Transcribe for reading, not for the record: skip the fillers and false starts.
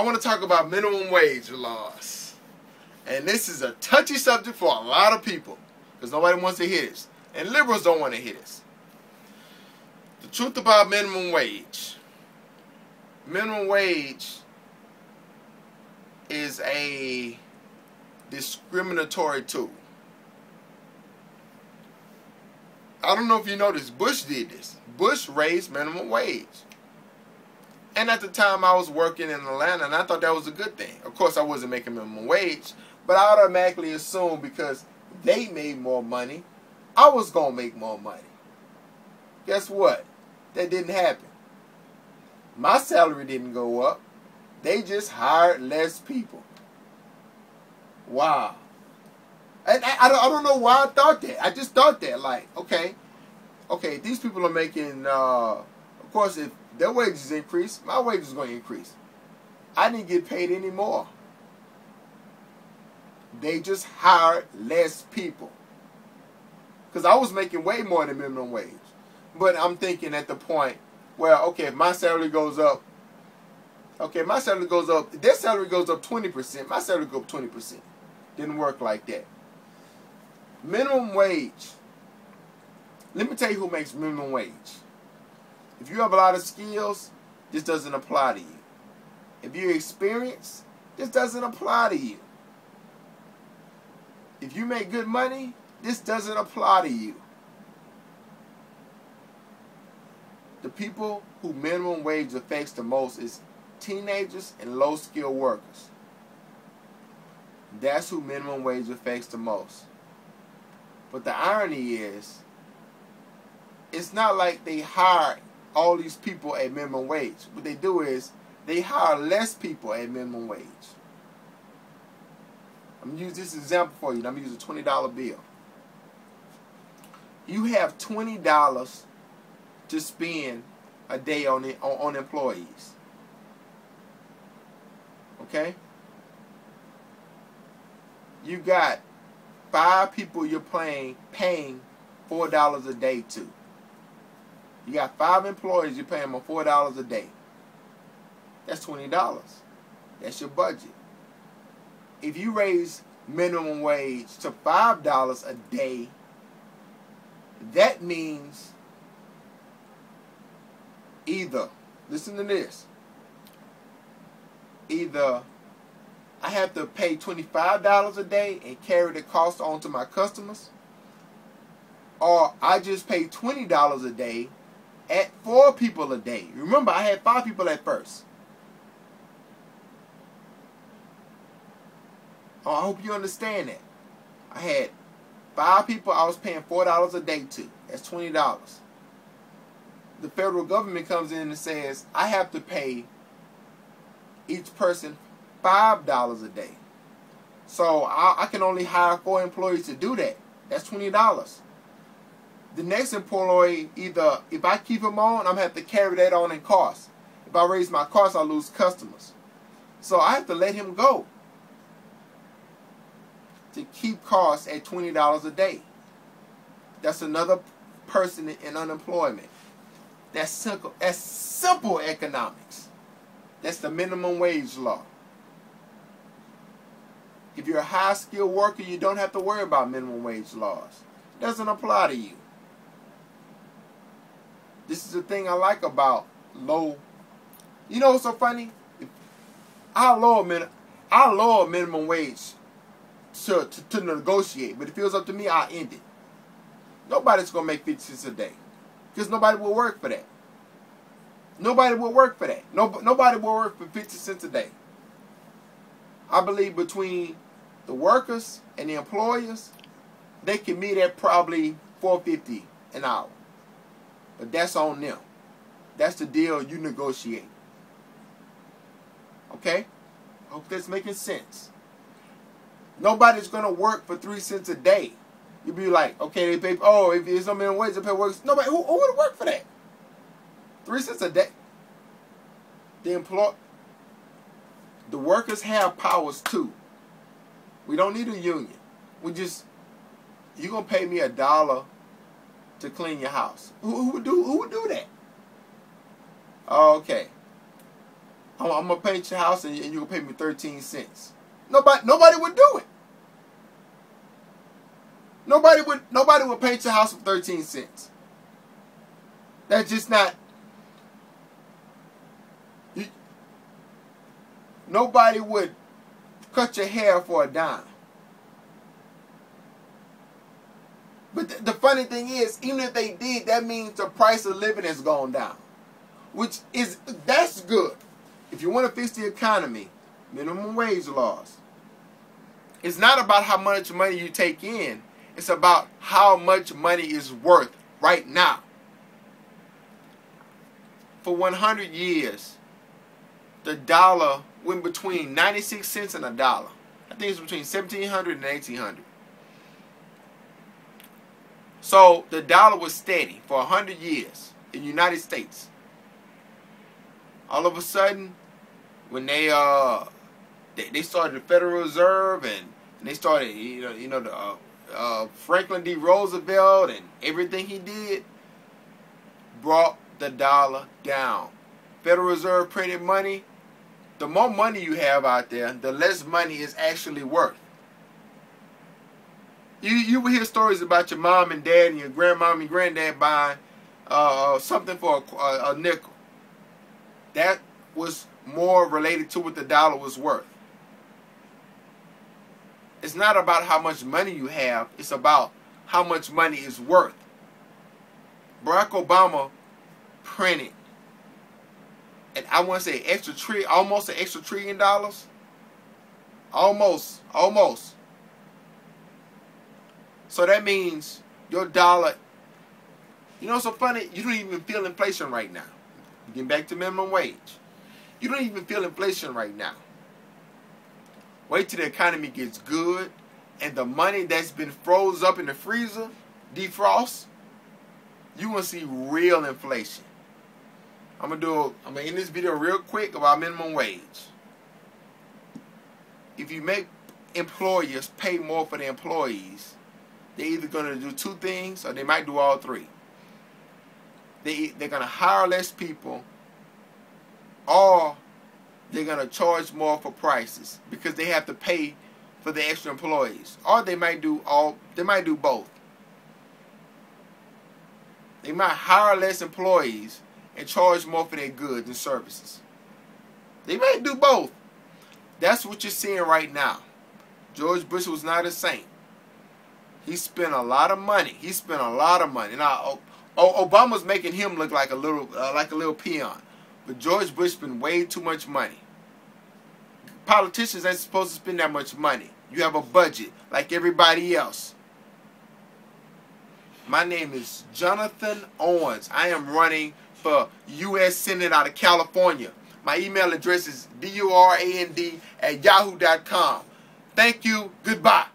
want to talk about minimum wage laws. And this is a touchy subject for a lot of people because nobody wants to hear this. And liberals don't want to hear this. The truth about minimum wage. Minimum wage is a discriminatory tool. I don't know if you noticed, Bush did this. Bush raised minimum wage. And at the time I was working in Atlanta, and I thought that was a good thing. Of course, I wasn't making minimum wage, but I automatically assumed because they made more money, I was going to make more money. Guess what? That didn't happen. My salary didn't go up. They just hired less people. Wow. And I don't know why I thought that. I just thought that, like, okay, these people are making, of course, if their wages increase, my wages is going to increase. I didn't get paid any more. They just hired less people. Because I was making way more than minimum wage. But I'm thinking at the point, well, okay, if my salary goes up, their salary goes up 20%, my salary goes up 20%. Didn't work like that. Minimum wage. Let me tell you who makes minimum wage. If you have a lot of skills, this doesn't apply to you. If you're experienced, this doesn't apply to you. If you make good money, this doesn't apply to you. The people who minimum wage affects the most is teenagers and low-skilled workers. That's who minimum wage affects the most. But the irony is, it's not like they hire all these people at minimum wage. What they do is, they hire less people at minimum wage. I'm going to use this example for you. I'm going to use a $20 bill. You have $20 to spend a day on employees. Okay? You got 5 people you're paying $4 a day to. You got 5 employees you're paying them $4 a day. That's $20. That's your budget. If you raise minimum wage to $5 a day, that means either, listen to this, either I have to pay $25 a day and carry the cost on to my customers, or I just pay $20 a day at 4 people a day. Remember, I had 5 people at first. Oh, I hope you understand that. I had 5 people I was paying $4 a day to. That's $20. The federal government comes in and says, I have to pay each person $5 a day. So I can only hire 4 employees to do that. That's $20. The next employee, either if I keep him on, I'm going to have to carry that on in cost. If I raise my costs, I'll lose customers. So I have to let him go to keep costs at $20 a day. That's another person in unemployment. That's simple economics. That's the minimum wage law. If you're a high-skilled worker, you don't have to worry about minimum wage laws. It doesn't apply to you. This is the thing I like about low. You know what's so funny? I'll lower minimum wage to negotiate, but if it was up to me, I'll end it. Nobody's going to make 50 cents a day because nobody will work for that. Nobody will work for that. Nobody will work for 50 cents a day. I believe between the workers and the employers, they can meet at probably $4.50 an hour. But that's on them. That's the deal you negotiate. Okay? I hope that's making sense. Nobody's going to work for 3 cents a day. You'll be like, okay, they pay, oh, if there's no minimum wage, they pay workers. Nobody, who would work for that? 3 cents a day. The workers have powers too. We don't need a union. You're going to pay me $1 to clean your house. Who would do that? Okay. I'm gonna paint your house and you're gonna pay me 13 cents. Nobody would do it. Nobody would paint your house for 13 cents. That's just not. Nobody would cut your hair for a dime. But the funny thing is, even if they did, that means the price of living has gone down. That's good. If you want to fix the economy, minimum wage laws. It's not about how much money you take in. It's about how much money is worth right now. For 100 years, the dollar went between 96 cents and $1. I think it's between 1700 and 1800. So the dollar was steady for 100 years in the United States. All of a sudden, when they started the Federal Reserve and they started, Franklin D. Roosevelt and everything he did brought the dollar down. Federal Reserve printed money. The more money you have out there, the less money is actually worth. You will hear stories about your mom and dad and your grandmom and granddad buying something for a nickel. That was more related to what the dollar was worth. It's not about how much money you have. It's about how much money is worth. Barack Obama printed, and I want to say almost an extra $1 trillion. Almost. So that means your dollar, what's so funny? You don't even feel inflation right now. Getting back to minimum wage. You don't even feel inflation right now. Wait till the economy gets good and the money that's been froze up in the freezer defrosts. You're going to see real inflation. I'm going to end this video real quick about minimum wage. If you make employers pay more for their employees, they're either going to do two things or they might do all three. They're going to hire less people, or they're going to charge more for prices because they have to pay for the extra employees. Or they might do both. They might hire less employees and charge more for their goods and services. They might do both. That's what you're seeing right now. George Bush was not a saint. He spent a lot of money. Now, Obama's making him look like a little peon. But George Bush spent way too much money. Politicians ain't supposed to spend that much money. You have a budget like everybody else. My name is Jonathan Owens. I am running for U.S. Senate out of California. My email address is durand@yahoo.com. Thank you. Goodbye.